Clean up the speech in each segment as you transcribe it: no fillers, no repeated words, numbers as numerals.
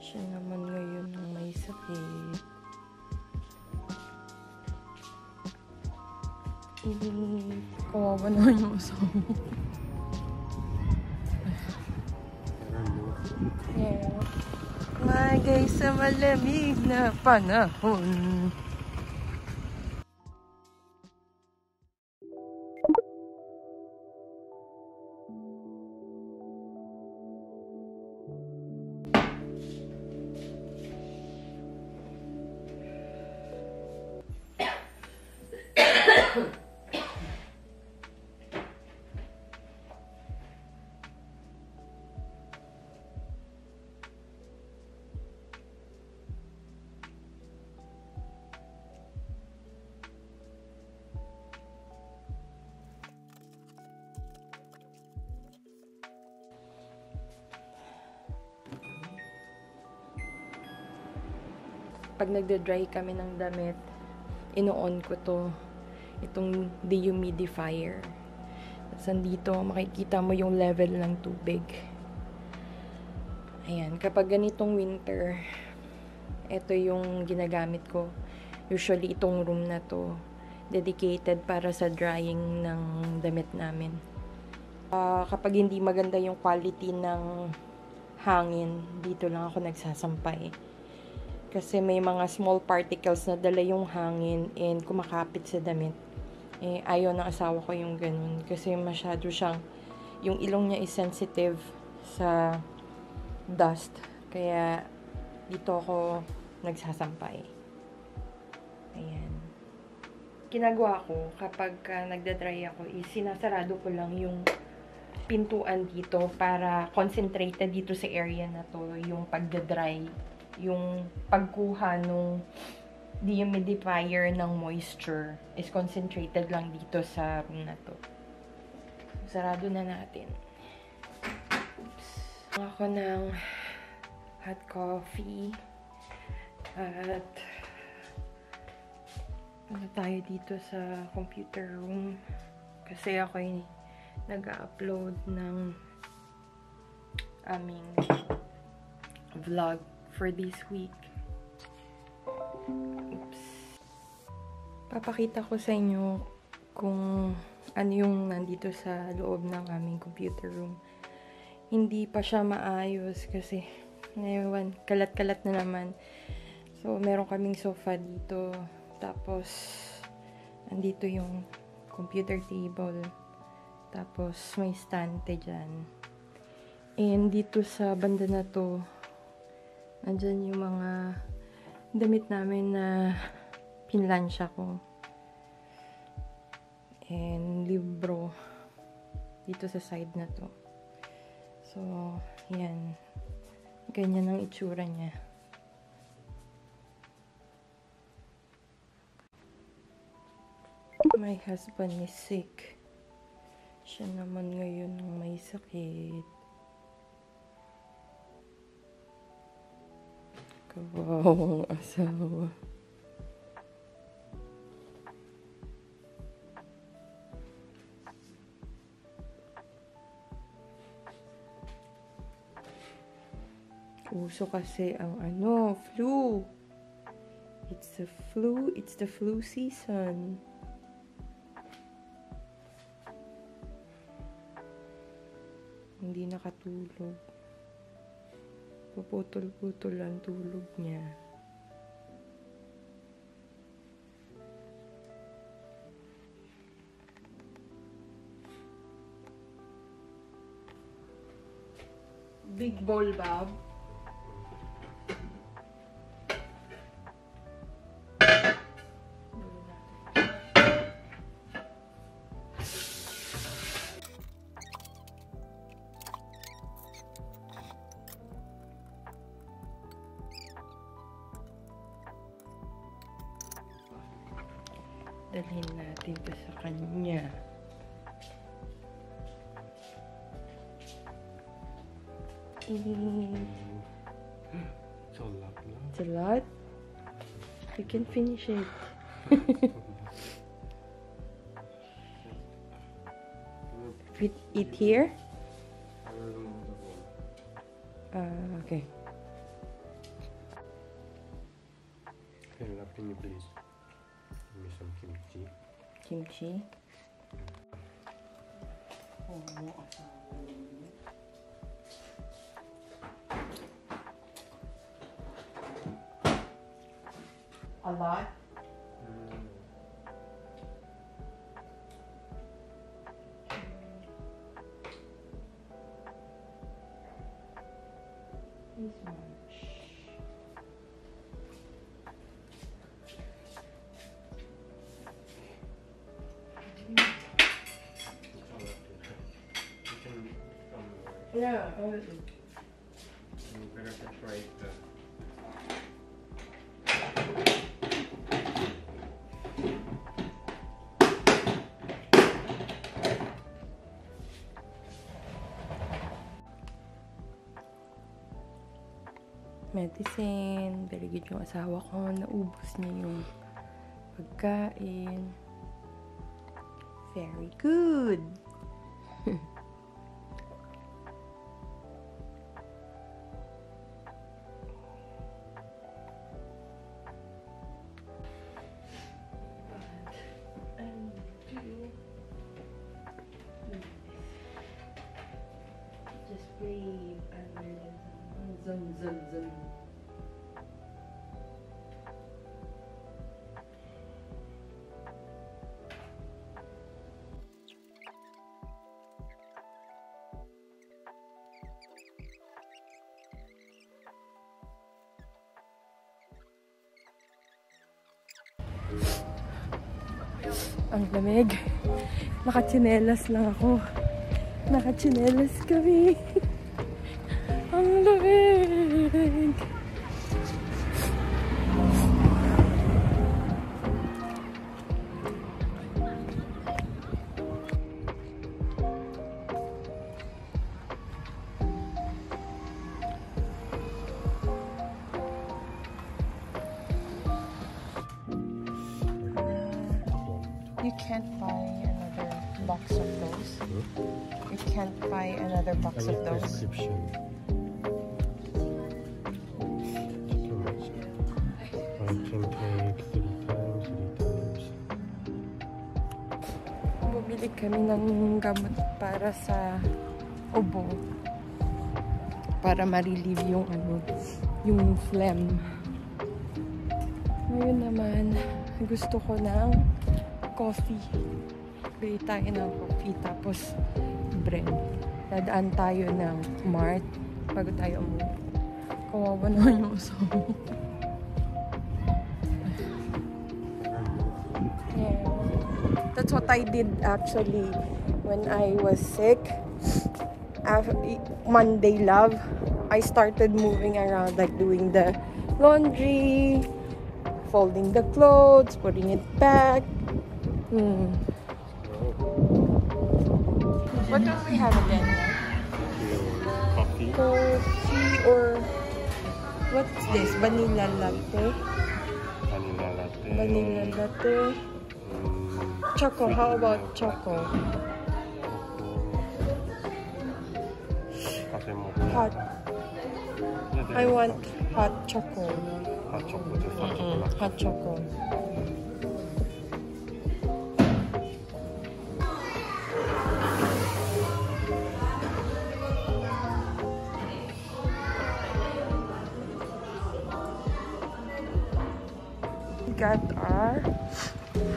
Siya naman ngayon ang may sakit. Kawawa naman yung asawa. Yeah. Magay sa malamig na panahon. Pag nagda-dry kami ng damit, ino-on ko itong dehumidifier. Tapos nandito, makikita mo yung level ng tubig. Ayan, kapag ganitong winter, ito yung ginagamit ko. Usually, itong room na to, dedicated para sa drying ng damit namin. Kapag hindi maganda yung quality ng hangin, dito lang ako nagsasampay. Kasi may mga small particles na dala yung hangin and kumakapit sa damit. Ayaw ng asawa ko yung ganun. Kasi masyado siyang, yung ilong niya is sensitive sa dust. Kaya dito ako nagsasampay. Ayan. Ginagawa ko kapag nagda-dry ako is sinasarado ko lang yung pintuan dito para concentrated dito sa area na to yung pagda-dry. Yung pagkuha nung dehumidifier ng moisture is concentrated lang dito sa room na to. Sarado na natin. Oops. Ako ng hot coffee. At ano tayo dito sa computer room. Kasi ako nag-upload ng aming vlog for this week. Oops. Papakita ko sa inyo kung ano yung nandito sa loob ng aming computer room. Hindi pa siya maayos kasi ngayon, kalat-kalat na naman. So, meron kaming sofa dito. Tapos, andito yung computer table. Tapos, may stante dyan. And dito sa banda na to, andyan yung mga damit namin na pinlansya ko. And libro dito sa side na to. So, yan. Ganyan ang itsura niya. My husband is sick. Siya naman ngayon ang may sakit. Kawawang asawa. Uso kasi ang flu. It's the flu season. Hindi nakatulog. Puputol-putol ang tulog niya. Big bowl, Bob. Dalhin natin ito sa kanya. It's a lot. It's a lot? You can finish it. Eat here? Okay. Can you please give me some kimchi? Kimchi? A lot? This much. Yeah, I will eat. You better separate the. Medicine. Very good yung asawa ko. Naubos niya yung pagkain. Very good. Just breathe and zun zun zun. Ang lamig. Nakatsinelas lang ako. Nakatsinelas kami. Ang lamig. You can't buy another box of those. You can't buy another box of those. Prescription. Too much. I can take 3 times. Bumili kami ng gamot para sa ubo. Para ma-relieve yung yung phlegm. Ngayon naman, gusto ko ng coffee. Bili tayo ng coffee tapos bread. Dadaan tayo ng Mart bago tayo umuwi. Kawawa naman yung asawa. Yeah. That's what I did actually when I was sick. Monday love, I started moving around, like doing the laundry, folding the clothes, putting it back. What do we have again? Coffee. Coffee or what's this? Vanilla latte? Vanilla latte. Vanilla latte. Choco. How about choco? Hot. I want hot choco. Hot chocolate. Just hot chocolate. Hot choco. We got our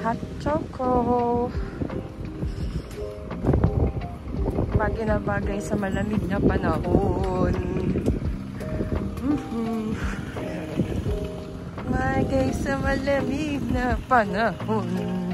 hot choco. Bagay na bagay sa malamig na panahon. Bagay sa malamig na panahon.